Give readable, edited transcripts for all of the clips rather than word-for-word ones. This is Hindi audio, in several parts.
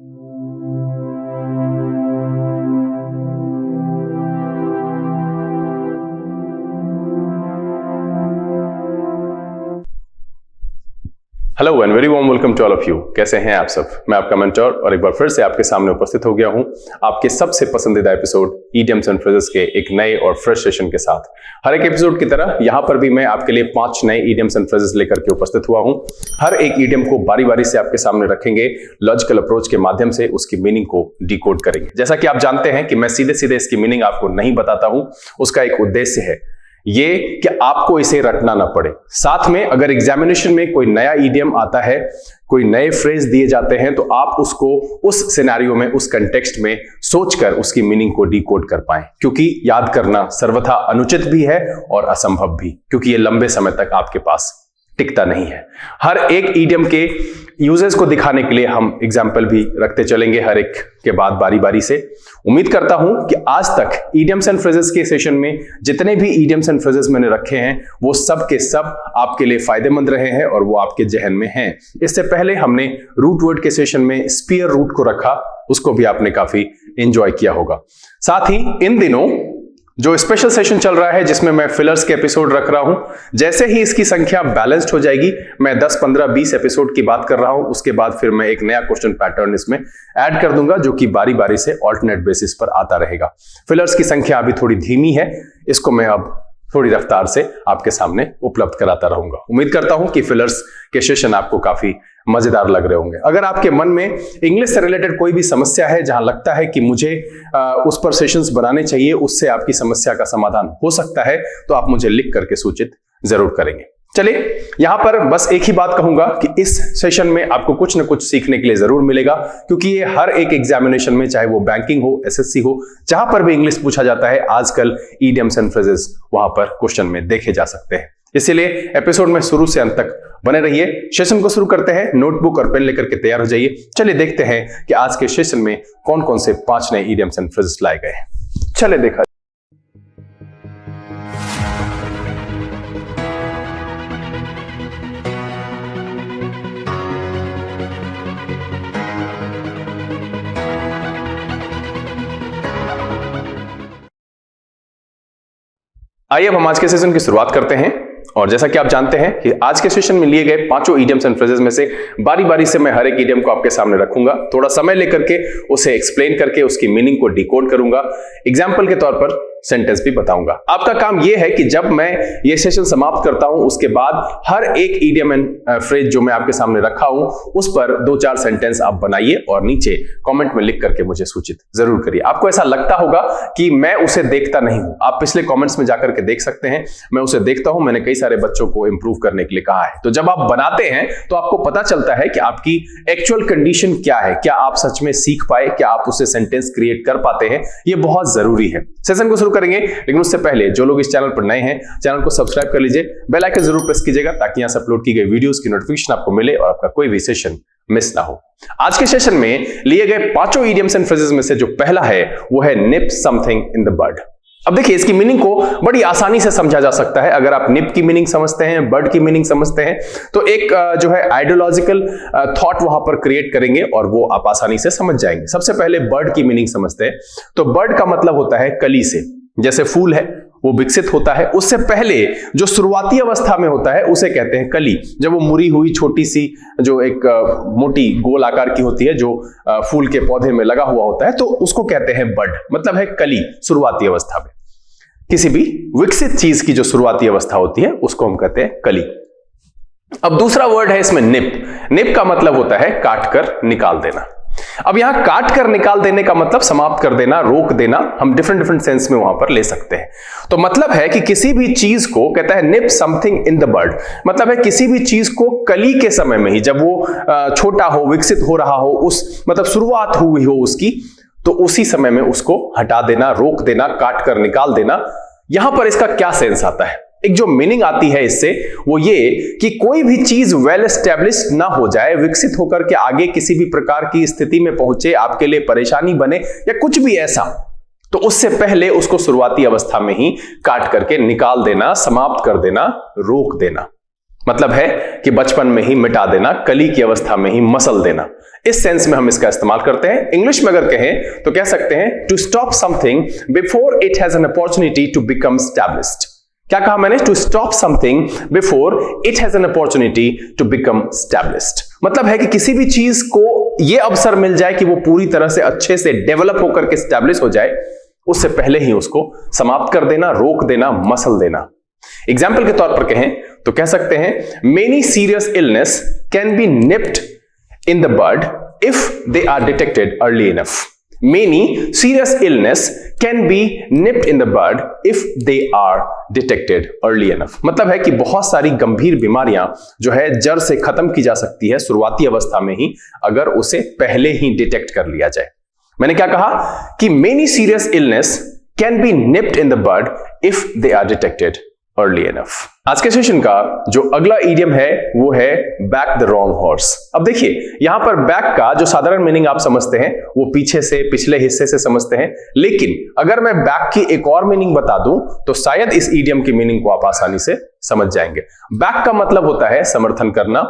Hello and very warm welcome to all of you. कैसे हैं आप सब? मैं आपका मेंटर और एक बार फिर से आपके सामने उपस्थित हो गया हूं आपके सबसे पसंदीदा एपिसोड इडियम्स एंड फ्रेजेस के एक नए और फ्रेश सेशन के साथ। हर एक एपिसोड की तरह यहां पर भी मैं आपके लिए 5 नए इडियम्स एंड फ्रेजेस लेकर के उपस्थित हुआ हूं। हर एक इडियम को बारी बारी से आपके सामने रखेंगे, लॉजिकल अप्रोच के माध्यम से उसकी मीनिंग को डिकोड करेंगे। जैसा कि आप जानते हैं कि मैं सीधे सीधे इसकी मीनिंग आपको नहीं बताता हूं, उसका एक उद्देश्य है ये कि आपको इसे रटना ना पड़े। साथ में अगर एग्जामिनेशन में कोई नया इडियम आता है, कोई नए फ्रेज दिए जाते हैं, तो आप उसको उस सिनेरियो में, उस कंटेक्स्ट में सोचकर उसकी मीनिंग को डिकोड कर पाएं, क्योंकि याद करना सर्वथा अनुचित भी है और असंभव भी, क्योंकि ये लंबे समय तक आपके पास टिकता नहीं है। हर एक इडियम के यूजेस को दिखाने के लिए हम एग्जाम्पल भी रखते चलेंगे हर एक के बाद बारी बारी से। उम्मीद करता हूं कि आज तक इडियम्स एंड फ्रेजेस के सेशन में जितने भी इडियम्स एंड फ्रेजेस मैंने रखे हैं वो सब के सब आपके लिए फायदेमंद रहे हैं और वो आपके जहन में हैं। इससे पहले हमने रूट वर्ड के सेशन में स्पीयर रूट को रखा, उसको भी आपने काफी एंजॉय किया होगा। साथ ही इन दिनों जो स्पेशल सेशन चल रहा है जिसमें मैं फिलर्स के एपिसोड रख रहा हूं, जैसे ही इसकी संख्या बैलेंस्ड हो जाएगी, मैं 10, 15, 20 एपिसोड की बात कर रहा हूं, उसके बाद फिर मैं एक नया क्वेश्चन पैटर्न इसमें ऐड कर दूंगा जो कि बारी बारी से ऑल्टरनेट बेसिस पर आता रहेगा। फिलर्स की संख्या अभी थोड़ी धीमी है, इसको मैं अब थोड़ी रफ्तार से आपके सामने उपलब्ध कराता रहूंगा। उम्मीद करता हूं कि फिलर्स के सेशन आपको काफी मजेदार लग रहे होंगे। अगर आपके मन में इंग्लिश से रिलेटेड कोई भी समस्या है जहां लगता है कि मुझे उस पर सेशंस बनाने चाहिए, उससे आपकी समस्या का समाधान हो सकता है, तो आप मुझे लिख करके सूचित जरूर करेंगे। चलिए, यहां पर बस एक ही बात कहूंगा कि इस सेशन में आपको कुछ न कुछ सीखने के लिए जरूर मिलेगा, क्योंकि ये हर एक एग्जामिनेशन में, चाहे वो बैंकिंग हो, एसएससी हो, जहां पर भी इंग्लिश पूछा जाता है, आजकल इडियम्स एंड फ्रेजेस वहां पर क्वेश्चन में देखे जा सकते हैं। इसीलिए एपिसोड में शुरू से अंत तक बने रहिए। सेशन को शुरू करते हैं। नोटबुक और पेन लेकर के तैयार हो जाइए। चलिए देखते हैं कि आज के सेशन में कौन कौन से 5 नए इडियम्स एंड फ्रेजेस लाए गए हैं। चलिए देखा। आइए अब हम आज के सेशन की शुरुआत करते हैं। और जैसा कि आप जानते हैं कि आज के सेशन में लिए गए 5 इडियम्स एंड फ्रेजेस में से बारी बारी से मैं हर एक इडियम को आपके सामने रखूंगा, थोड़ा समय लेकर के उसे एक्सप्लेन करके उसकी मीनिंग को डिकोड करूंगा, एग्जाम्पल के तौर पर सेंटेंस भी बताऊंगा। आपका काम यह है कि जब मैं ये सेशन समाप्त करता हूं, उसके बाद हर एक इडियम एंड फ्रेज जो मैं आपके सामने रखा हूं उस पर 2-4 सेंटेंस आप बनाइए और नीचे कमेंट में लिख करके मुझे सूचित जरूर करिए। आपको ऐसा लगता होगा कि मैं उसे देखता नहीं हूं, आप पिछले कमेंट्स में जाकर के देख सकते हैं, मैं उसे देखता हूं। मैंने कई सारे बच्चों को इंप्रूव करने के लिए कहा है। तो जब आप बनाते हैं तो आपको पता चलता है कि आपकी एक्चुअल कंडीशन क्या है, क्या आप सच में सीख पाए, क्या आप उसे सेंटेंस क्रिएट कर पाते हैं। ये बहुत जरूरी है। सेशन को करेंगे, लेकिन उससे पहले जो लोग इस चैनल पर नए हैं, चैनल को सब्सक्राइब कर लीजिए, बेल आइकन जरूर प्रेस कीजिएगा ताकि यहां से अपलोड की गई वीडियोस की नोटिफिकेशन आपको मिले और आपका कोई भी सेशन मिस ना हो। आज के सेशन में लिए गए 5 इडियम्स एंड फ्रेजेस में से जो पहला है वो है निप समथिंग इन द बड। अब देखिए, इसकी मीनिंग को बड़ी आसानी से समझा जा सकता है। अगर आप निप की मीनिंग समझते हैं, बर्ड की मीनिंग समझते हैं, तो एक जो है आइडियोलॉजिकल थॉट वहां पर क्रिएट करेंगे और वो आप आसानी से समझ जाएंगे। सबसे पहले बर्ड की मीनिंग समझते हैं। तो बर्ड का मतलब होता है कली से। जैसे फूल है वो विकसित होता है, उससे पहले जो शुरुआती अवस्था में होता है उसे कहते हैं कली। जब वो मुड़ी हुई छोटी सी जो एक मोटी गोल आकार की होती है, जो फूल के पौधे में लगा हुआ होता है, तो उसको कहते हैं बड, मतलब है कली, शुरुआती अवस्था में। किसी भी विकसित चीज की जो शुरुआती अवस्था होती है उसको हम कहते हैं कली। अब दूसरा वर्ड है इसमें निप। निप का मतलब होता है काट कर निकाल देना। अब यहां काट कर निकाल देने का मतलब समाप्त कर देना, रोक देना, हम डिफरेंट सेंस में वहां पर ले सकते हैं। तो मतलब है कि किसी भी चीज को कहता है निप समथिंग इन द बड, मतलब है किसी भी चीज को कली के समय में ही, जब वो छोटा हो, विकसित हो रहा हो, उस मतलब शुरुआत हुई हो उसकी, तो उसी समय में उसको हटा देना, रोक देना, काट कर निकाल देना। यहां पर इसका क्या सेंस आता है? एक जो मीनिंग आती है इससे वो ये कि कोई भी चीज वेल एस्टेब्लिश्ड ना हो जाए, विकसित होकर के आगे किसी भी प्रकार की स्थिति में पहुंचे, आपके लिए परेशानी बने या कुछ भी ऐसा, तो उससे पहले उसको शुरुआती अवस्था में ही काट करके निकाल देना, समाप्त कर देना, रोक देना। मतलब है कि बचपन में ही मिटा देना, कली की अवस्था में ही मसल देना। इस सेंस में हम इसका इस्तेमाल करते हैं। इंग्लिश में अगर कहें तो कह सकते हैं to stop something before it has an opportunity to become established. क्या कहा मैंने? To stop something before it has an opportunity to become established. मतलब है कि किसी भी चीज को यह अवसर मिल जाए कि वो पूरी तरह से अच्छे से डेवलप होकर के एस्टैब्लिश हो जाए, उससे पहले ही उसको समाप्त कर देना, रोक देना, मसल देना। एग्जाम्पल के तौर पर कहें तो कह सकते हैं many serious illness can be nipped in the bud if they are detected early enough. Many serious illness can be nipped in the bud if they are detected early enough. मतलब है कि बहुत सारी गंभीर बीमारियां जो है जड़ से खत्म की जा सकती है शुरुआती अवस्था में ही, अगर उसे पहले ही डिटेक्ट कर लिया जाए। मैंने क्या कहा कि many serious illness can be nipped in the bud if they are detected early enough. आज के सेशन का जो अगला इडियम है वो है बैक द रॉन्ग हॉर्स। अब देखिए यहां पर बैक का जो साधारण मीनिंग आप समझते हैं वो पीछे से, पिछले हिस्से से समझते हैं, लेकिन अगर मैं बैक की एक और मीनिंग बता दूं तो शायद इस इडियम की मीनिंग को आप आसानी से समझ जाएंगे। बैक का मतलब होता है समर्थन करना,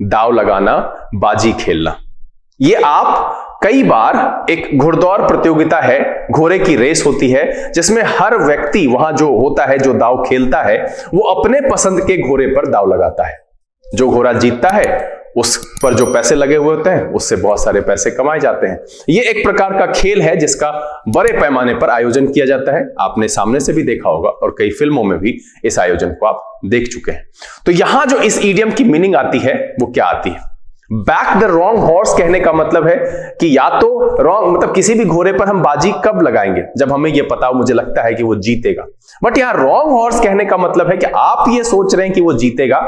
दाव लगाना, बाजी खेलना। ये आप कई बार एक घुड़दौड़ प्रतियोगिता है, घोड़े की रेस होती है जिसमें हर व्यक्ति वहां जो होता है, जो दाव खेलता है, वो अपने पसंद के घोड़े पर दाव लगाता है। जो घोड़ा जीतता है उस पर जो पैसे लगे हुए होते हैं उससे बहुत सारे पैसे कमाए जाते हैं। ये एक प्रकार का खेल है जिसका बड़े पैमाने पर आयोजन किया जाता है। आपने सामने से भी देखा होगा और कई फिल्मों में भी इस आयोजन को आप देख चुके हैं। तो यहां जो इस इडियम की मीनिंग आती है वो क्या आती है? बैक द रॉन्ग हॉर्स कहने का मतलब है कि या तो रॉन्ग मतलब किसी भी घोड़े पर हम बाजी कब लगाएंगे? जब हमें यह पता हो, मुझे लगता है कि वो जीतेगा। बट यहां रॉन्ग हॉर्स कहने का मतलब है कि आप ये सोच रहे हैं कि वो जीतेगा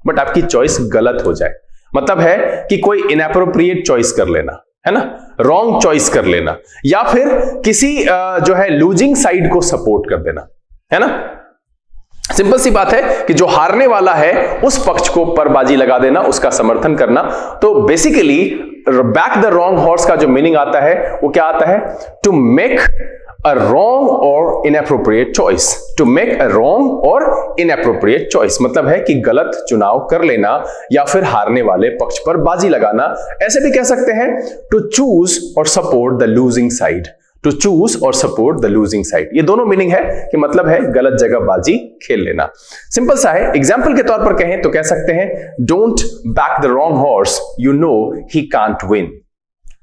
बट आपकी चॉइस गलत हो जाए। मतलब है कि कोई इनएप्रोप्रिएट चॉइस कर लेना, है ना, रॉन्ग चॉइस कर लेना, या फिर किसी जो है लूजिंग साइड को सपोर्ट कर देना, है ना। सिंपल सी बात है कि जो हारने वाला है उस पक्ष को पर बाजी लगा देना, उसका समर्थन करना। तो basically back the wrong horse का जो मीनिंग आता है वो क्या आता है? टू मेक अ रॉन्ग और inappropriate choice. To make a wrong और इनएप्रोप्रिएट चॉइस मतलब है कि गलत चुनाव कर लेना या फिर हारने वाले पक्ष पर बाजी लगाना। ऐसे भी कह सकते हैं टू चूज और support the losing side. To choose और सपोर्ट द लूजिंग साइड, ये दोनों मीनिंग है कि मतलब है गलत जगह बाजी खेल लेना। सिंपल सा है। एग्जाम्पल के तौर पर कहें तो कह सकते हैं don't back the wrong horse, you know he can't win.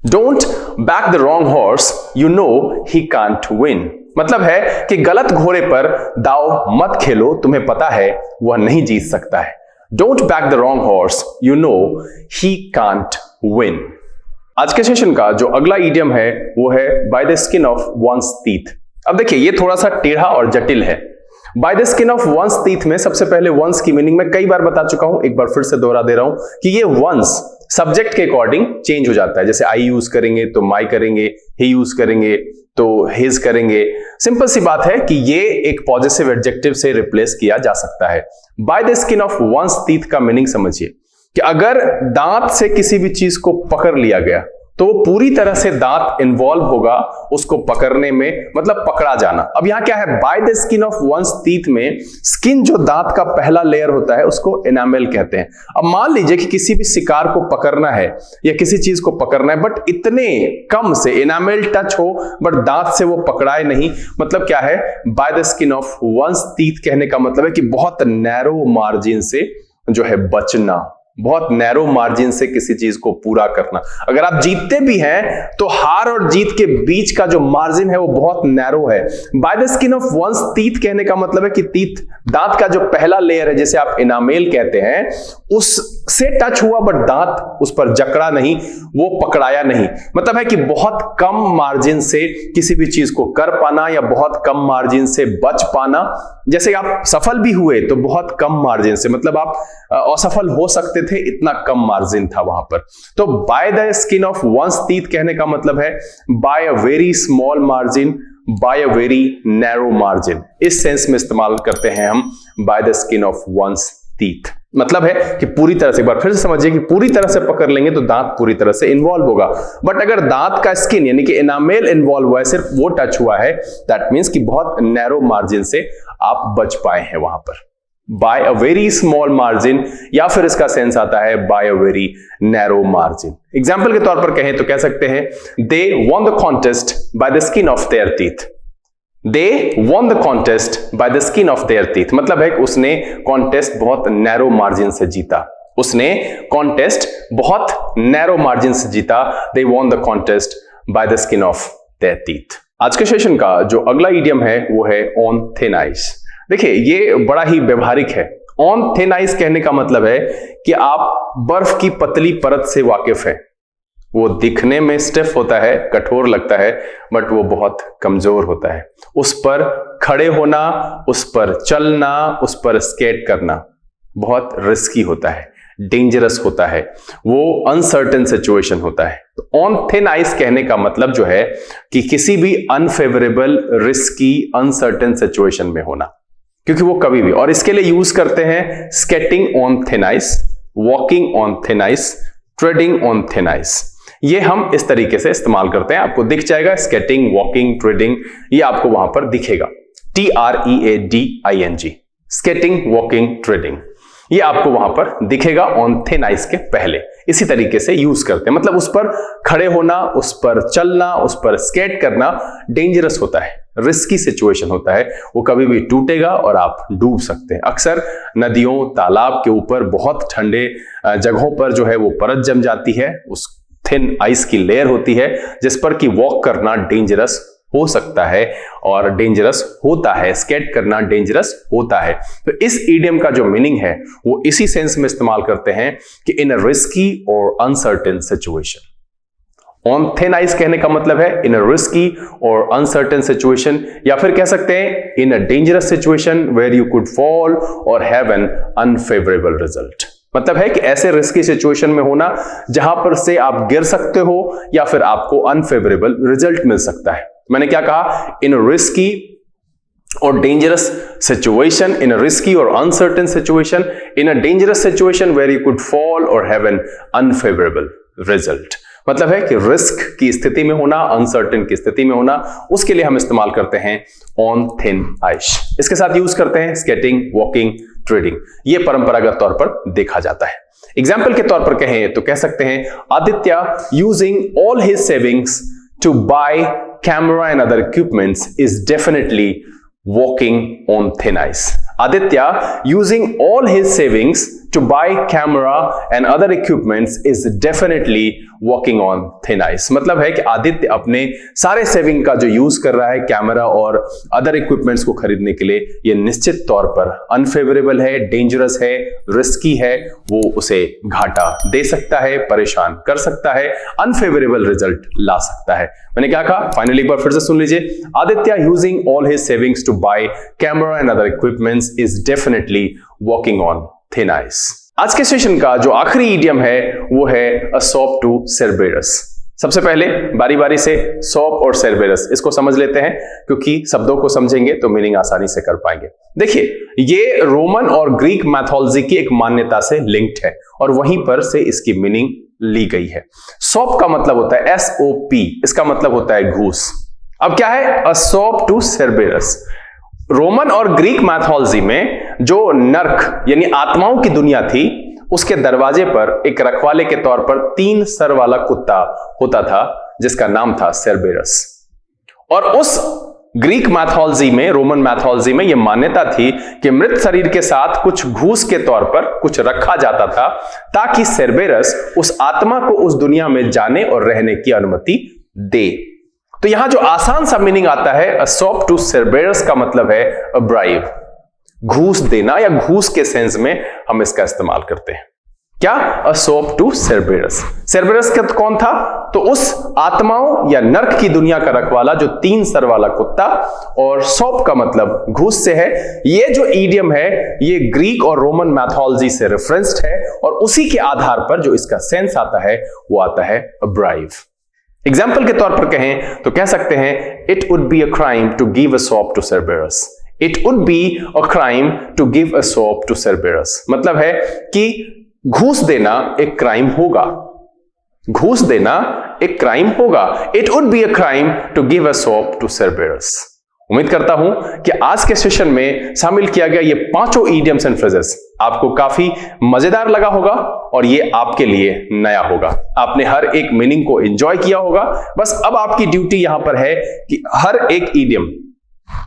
Don't back the wrong horse, you know he can't win मतलब है कि गलत घोड़े पर दाव मत खेलो, तुम्हें पता है वह नहीं जीत सकता है। Don't back the wrong horse, you know he can't win. आज के सेशन का जो अगला इडियम है वो है by the skin of one's teeth. अब देखिए ये थोड़ा सा टेढ़ा और जटिल है। By the skin of one's teeth में सबसे पहले वंस की मीनिंग मैं कई बार बता चुका हूं, एक बार फिर से दोहरा दे रहा हूं कि ये वंस सब्जेक्ट के अकॉर्डिंग चेंज हो जाता है। जैसे आई यूज करेंगे तो माई करेंगे, ही यूज करेंगे तो हिज करेंगे। सिंपल सी बात है कि ये एक पॉजिटिव एडजेक्टिव से रिप्लेस किया जा सकता है। By the skin of one's teeth का मीनिंग समझिए कि अगर दांत से किसी भी चीज को पकड़ लिया गया तो वो पूरी तरह से दांत इन्वॉल्व होगा उसको पकड़ने में, मतलब पकड़ा जाना। अब यहां क्या है? By the skin of one's teeth में स्किन जो दांत का पहला लेयर होता है उसको एनामेल कहते हैं। अब मान लीजिए कि किसी भी शिकार को पकड़ना है या किसी चीज को पकड़ना है बट इतने कम से एनामेल टच हो बट दांत से वो पकड़ाए नहीं, मतलब क्या है? By the skin of one's teeth कहने का मतलब है कि बहुत नैरो मार्जिन से जो है बचना, बहुत नैरो मार्जिन से किसी चीज को पूरा करना। अगर आप जीतते भी हैं तो हार और जीत के बीच का जो मार्जिन है वो बहुत नैरो है। By the skin of one's teeth कहने का मतलब है कि टीथ दांत का जो पहला लेयर है जिसे आप इनामेल कहते हैं उससे टच हुआ बट दांत उस पर जकड़ा नहीं, वो पकड़ाया नहीं। मतलब है कि बहुत कम मार्जिन से किसी भी चीज को कर पाना या बहुत कम मार्जिन से बच पाना। जैसे आप सफल भी हुए तो बहुत कम मार्जिन से, मतलब आप असफल हो सकते थे, इतना कम मार्जिन था वहां पर। तो by the skin of one's teeth कहने का मतलब है by a very small margin, by a very narrow margin. इस सेंस में इस्तेमाल करते हैं हम by the skin of one's teeth. मतलब है कि पूरी तरह से, एक बार फिर से समझिए कि पूरी तरह से पकड़ लेंगे तो दांत पूरी तरह से इन्वॉल्व होगा, बट अगर दांत का स्किन यानी कि एनामेल इन्वॉल्व हुआ है, सिर्फ वो टच हुआ है, दैट मींस कि बहुत नैरो मार्जिन से आप बच पाए हैं वहां पर। By a very small margin, या फिर इसका सेंस आता है by a very narrow margin. Example के तौर पर कहें तो कह सकते हैं they won the contest by the skin of their teeth. They won the contest by the skin of their teeth मतलब है कि उसने कॉन्टेस्ट बहुत नैरो मार्जिन से जीता, उसने कॉन्टेस्ट बहुत नैरो मार्जिन से जीता। दे won the contest by the skin of their teeth. आज के सेशन का जो अगला इडियम है वो है ऑन थिन आइस। देखिए ये बड़ा ही व्यवहारिक है। ऑन थिन आइस कहने का मतलब है कि आप बर्फ की पतली परत से वाकिफ हैं। वो दिखने में स्टिफ होता है, कठोर लगता है, बट वो बहुत कमजोर होता है। उस पर खड़े होना, उस पर चलना, उस पर स्केट करना बहुत रिस्की होता है, डेंजरस होता है, वो अनसर्टेन सिचुएशन होता है। तो ऑन थिन आइस कहने का मतलब जो है कि किसी भी अनफेवरेबल, रिस्की, अनसर्टेन सिचुएशन में होना, क्योंकि वो कभी भी, और इसके लिए यूज करते हैं skating on thin ice, walking on thin ice, trading on thin ice. ये हम इस तरीके से इस्तेमाल करते हैं। आपको दिख जाएगा स्केटिंग, वॉकिंग, ट्रेडिंग, ये आपको वहां पर दिखेगा, TREADING, स्केटिंग, वॉकिंग, ट्रेडिंग, ये आपको वहां पर दिखेगा ऑन थिन आइस के पहले। इसी तरीके से यूज करते हैं, मतलब उस पर खड़े होना, उस पर चलना, उस पर स्केट करना डेंजरस होता है, रिस्की सिचुएशन होता है, वो कभी भी टूटेगा और आप डूब सकते हैं। अक्सर नदियों, तालाब के ऊपर बहुत ठंडे जगहों पर जो है वो परत जम जाती है, उस थिन आइस की लेयर होती है जिस पर कि वॉक करना डेंजरस हो सकता है और डेंजरस होता है, स्केट करना डेंजरस होता है। तो इस इडियम का जो मीनिंग है वो इसी सेंस में इस्तेमाल करते हैं कि इन अ रिस्की और uncertain situation. On thin ice कहने का मतलब है इन अ रिस्की और अनसर्टेन सिचुएशन, या फिर कह सकते हैं in a dangerous situation where you could fall और हैव एन अनफेवरेबल रिजल्ट। मतलब है कि ऐसे रिस्की सिचुएशन में होना जहां पर से आप गिर सकते हो या फिर आपको अनफेवरेबल रिजल्ट मिल सकता है। मैंने क्या कहा, इन रिस्की और डेंजरस सिचुएशन, इन रिस्की और uncertain situation, in a dangerous situation where you could fall और हैव एन अनफेवरेबल रिजल्ट। मतलब है कि रिस्क की स्थिति में होना, अनसर्टेन की स्थिति में होना, उसके लिए हम इस्तेमाल करते हैं ऑन थिन आइस। इसके साथ यूज करते हैं स्केटिंग, वॉकिंग, ट्रेडिंग, ये परंपरागत तौर पर देखा जाता है। एग्जाम्पल के तौर पर कहें तो कह सकते हैं Aditya using all his savings to buy camera and other equipments is definitely walking on thin ice. Aditya using all his savings to buy camera and other equipments is definitely walking on thin ice. मतलब है कि आदित्य अपने सारे सेविंग का जो यूज कर रहा है कैमरा और अदर इक्विपमेंट्स को खरीदने के लिए, ये निश्चित तौर पर अनफेवरेबल है, डेंजरस है, रिस्की है, वो उसे घाटा दे सकता है, परेशान कर सकता है, अनफेवरेबल रिजल्ट ला सकता है। मैंने क्या कहा, फाइनली एक बार फिर से सुन लीजिए, Aditya using all his savings to buy camera and other equipments is definitely walking on thin ice. आज के सेशन का जो आखिरी इडियम है वो है अ सॉप टू सेरबेरस। सबसे पहले बारी बारी से सॉप और सेरबेरस इसको समझ लेते हैं, क्योंकि शब्दों को समझेंगे तो मीनिंग आसानी से कर पाएंगे। देखिए ये रोमन और ग्रीक मैथोलॉजी की एक मान्यता से लिंक्ड है और वहीं पर से इसकी मीनिंग ली गई है। सॉप का मतलब होता है SOP, इसका मतलब होता है घूस। अब क्या है अ सॉप टू सेरबेरस? रोमन और ग्रीक मैथोलॉजी में जो नर्क यानी आत्माओं की दुनिया थी, उसके दरवाजे पर एक रखवाले के तौर पर 3 सर वाला कुत्ता होता था जिसका नाम था सेरबेरस। और उस ग्रीक मैथोलॉजी में, रोमन मैथोलॉजी में यह मान्यता थी कि मृत शरीर के साथ कुछ घूस के तौर पर कुछ रखा जाता था ताकि सेरबेरस उस आत्मा को उस दुनिया में जाने और रहने की अनुमति दे। तो यहां जो आसान सा मीनिंग आता है अ सॉप टू सेरबेरस का मतलब है अ ब्राइब, घूस देना, या घूस के सेंस में हम इसका इस्तेमाल करते हैं। क्या? अ सॉप टू सेरबेरस। सेरबेरस का कौन था? तो उस आत्माओं या नर्क की दुनिया का रखवाला जो 3 सर वाला कुत्ता, और सॉप का मतलब घूस से है। ये जो ईडियम है ये ग्रीक और रोमन मैथोलॉजी से रेफरेंस्ड है और उसी के आधार पर जो इसका सेंस आता है वो आता है अ ब्राइब। एग्जाम्पल के तौर पर कहें तो कह सकते हैं it would be a crime to give a sop to Cerberus. It would be a crime to give a sop to Cerberus. मतलब है कि घूस देना एक क्राइम होगा, घूस देना एक क्राइम होगा। It would be a crime to give a sop to Cerberus. उम्मीद करता हूं कि आज के सेशन में शामिल किया गया ये पांचों इडियम्स एंड फ्रेजेस आपको काफी मजेदार लगा होगा और ये आपके लिए नया होगा। आपने हर एक मीनिंग को एंजॉय किया होगा। बस अब आपकी ड्यूटी यहां पर है कि हर एक इडियम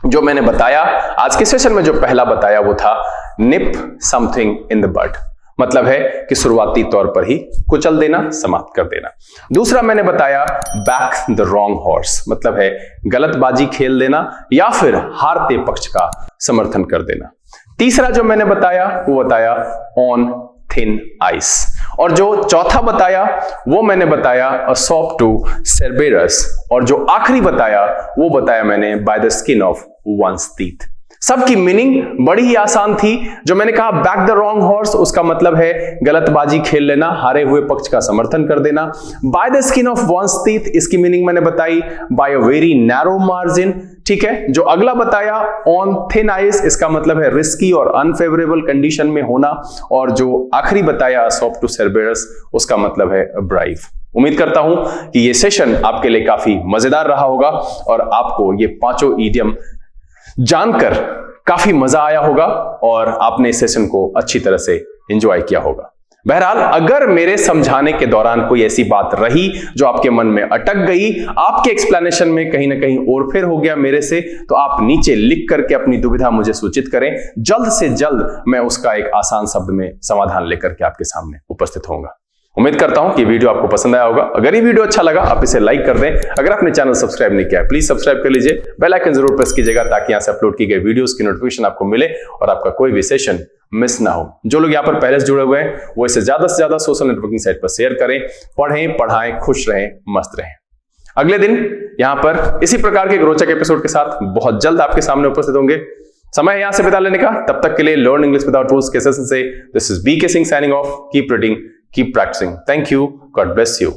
जो मैंने बताया आज के सेशन में, जो पहला बताया वो था निप समथिंग इन द बड, मतलब है कि शुरुआती तौर पर ही कुचल देना, समाप्त कर देना। दूसरा मैंने बताया बैक द रॉन्ग हॉर्स, मतलब है गलतबाजी खेल देना या फिर हारते पक्ष का समर्थन कर देना। तीसरा जो मैंने बताया वो बताया ऑन थिन आइस, और जो चौथा बताया वो मैंने बताया अ सॉप टू सेरबेरस, और जो आखिरी बताया वो बताया मैंने by the skin of one's teeth. सबकी मीनिंग बड़ी ही आसान थी। जो मैंने कहा बैक द रॉन्ग हॉर्स, उसका मतलब है गलतबाजी खेल लेना, हारे हुए पक्ष का समर्थन कर देना। By the skin of one's teeth, इसकी मीनिंग मैंने बताई by a very narrow margin, ठीक है। जो अगला बताया ऑन थिन आइस, इसका मतलब है रिस्की और अनफेवरेबल कंडीशन में होना, और जो आखिरी बताया सॉफ्ट टू सेरबेरस, उसका मतलब है ब्राइव। उम्मीद करता हूं कि ये सेशन आपके लिए काफी मजेदार रहा होगा और आपको ये पांचों इडियम जानकर काफी मजा आया होगा और आपने इस सेशन को अच्छी तरह से एंजॉय किया होगा। बहरहाल, अगर मेरे समझाने के दौरान कोई ऐसी बात रही जो आपके मन में अटक गई, आपके एक्सप्लेनेशन में कहीं ना कहीं ओरफेर हो गया मेरे से, तो आप नीचे लिख करके अपनी दुविधा मुझे सूचित करें। जल्द से जल्द मैं उसका एक आसान शब्द में समाधान लेकर के आपके सामने उपस्थित होऊंगा। उम्मीद करता हूं कि वीडियो आपको पसंद आया होगा। अगर ये वीडियो अच्छा लगा आप इसे लाइक कर दें। अगर आपने चैनल सब्सक्राइब नहीं किया है प्लीज सब्सक्राइब कर लीजिए, बेल आइकन जरूर प्रेस कीजिएगा ताकि यहां से अपलोड की गई वीडियोस की नोटिफिकेशन आपको मिले और आपका कोई भी सेशन मिस ना हो। जो लोग यहाँ पर पहले से जुड़े हुए हैं वो इसे ज्यादा से ज्यादा सोशल नेटवर्किंग साइट पर शेयर करें। पढ़ें, पढ़ाएं, खुश रहें, मस्त रहें। अगले दिन यहाँ पर इसी प्रकार के एक रोचक एपिसोड के साथ बहुत जल्द आपके सामने उपस्थित होंगे। समय यहां से बिता लेने का, तब तक के लिए लर्न इंग्लिश विदाउट रूल्स के सेशन से this is BK Singh signing off. Keep reading, keep practicing. Thank you. God bless you.